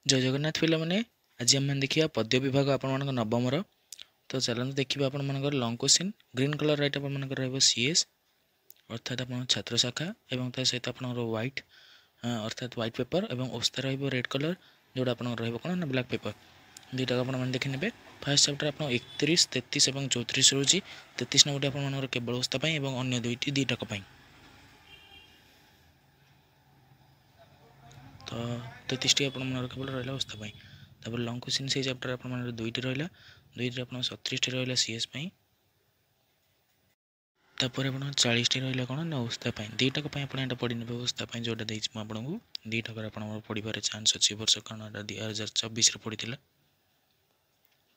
जय जगन्नाथ पिला माने आज आम देखा पद्य विभाग आपण नवमर। तो चलते देखिए आपण long question green colour right आप सीएस अर्थात आप छात्र शाखा एवं सहित आप व्हाइट अर्थात व्हाइट पेपर और ओस्ता रेड कलर जोड़ा आप कौन ना ब्लैक पेपर दुईटा आप देखी ने। फास्ट चैप्टर आप 31, 33 और 34 रोज 33 नंबर आप केवल ओस्ता और अन्य दुईटी दुईटाक। तो 33 टी आप केवल रहा ओस्ता। तब लंग क्वेश्चन से चैप्टर आप दुईटी रहा दुईटी आप 37 टी रहा सीएस तापर आप 40 टी रहा कौन ना ओस्ता दुईटाक आप पढ़ी ने ओस्ता जोटा देती आपको दुईटाक आप पढ़ार चान्स अच्छी वर्ष कारण 2024 पढ़ी।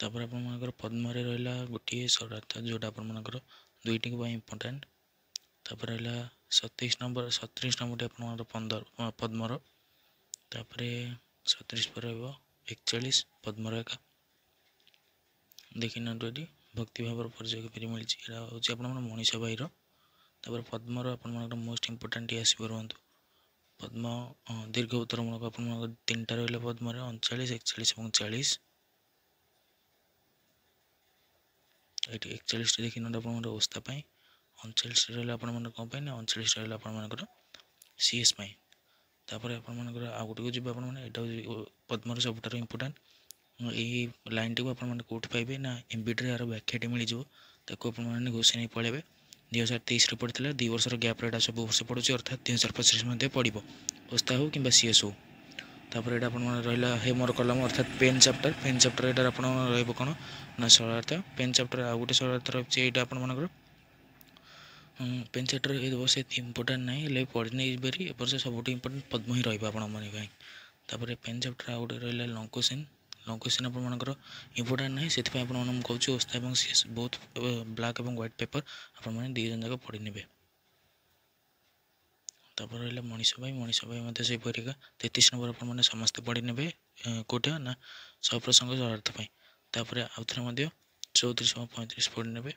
तापर आप पद्म रहा गोटे शरार्थ जोटा आप दुईटी इम्पोर्टाट। तापर रहा 27 नंबर 37 नंबर आप 15 पद्मर। तापर 37 पर 41 पद्मर एका देखी ना ये भक्ति भाव परिचय फेरी मिली हूँ मनीष भाईर। तापर पद्मर आप मोस्ट इम्पोर्टाट ये आसपु पद्म दीर्घ उत्तरमूलक आप 3टा रहा पद्म 39, 41 और 40 ये 41 देखी ना आप ओस्ता 39 रहा आप कौन ना 39 रहा आप सीएस तापर आपर आउ गोटे जी यहाँ पद्मर सबुठ इम्पोर्टाट यही लाइन टी कौट पाइबे ना एमबीडी यार व्याख्याटी मिल जाने घोषी नहीं पढ़े 2023 पढ़ी 2 वर्ष गैप रेट सब वर्ष पढ़ुचे अर्थात 2025 पढ़ो ओस्ता हो कि सीएस हो। तापर ये रहा हेमर कलम अर्थात पेन चैप्टर यहाँ आप कौन ना शरार्थ पेन चैप्टर आउ गोटे शरार्थ रही है आपर पेन चैप्टर ये वर्ष इम्पोर्टाट ना पढ़ी नहीं पारि वर्ष सब इम्पोर्टाट पद्म ही रही। तापर पेन चैप्टर आउ गोटे रहा लंग क्वेश्चन आपर इम्पोर्टाट ना से कहूँ ओस्ता और सीएस बहुत ब्लैक और व्हाइट पेपर आपने दुईजन जाक पढ़ी ने। तापर रहा मनीष भाई से परीक्षा 33 नंबर आप समस्ते पढ़ी ने कौटे ना सप्रसंग शरार्थ। तापर आउ थे 34 और 35 पढ़ी ने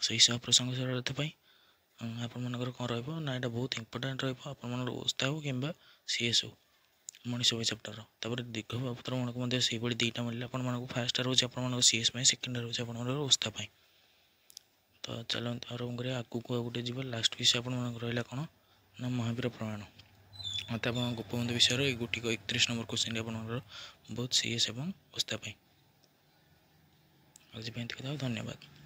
से सप्रसंग शरार्थ आपर कौन रहा यहाँ बहुत इम्पोर्टाट रहा ओस्ता हो कि सीएस हो मनीष भाई चैप्टर। तापर दीर्घ उत्तरमूलक से दुईटा मिले आपको फास्ट रोज आप सीएस सेकेंड रोज आप ओस्ता। तो चलते आरंभ करें आगू गोटे जी लास्ट विषय आप रहा कौन ना महावीर प्रमाण मत आप गोपबंधु विषय गोटी 31 नंबर क्वेश्चन आप बहुत सीएस और ओस्ता आज धन्यवाद।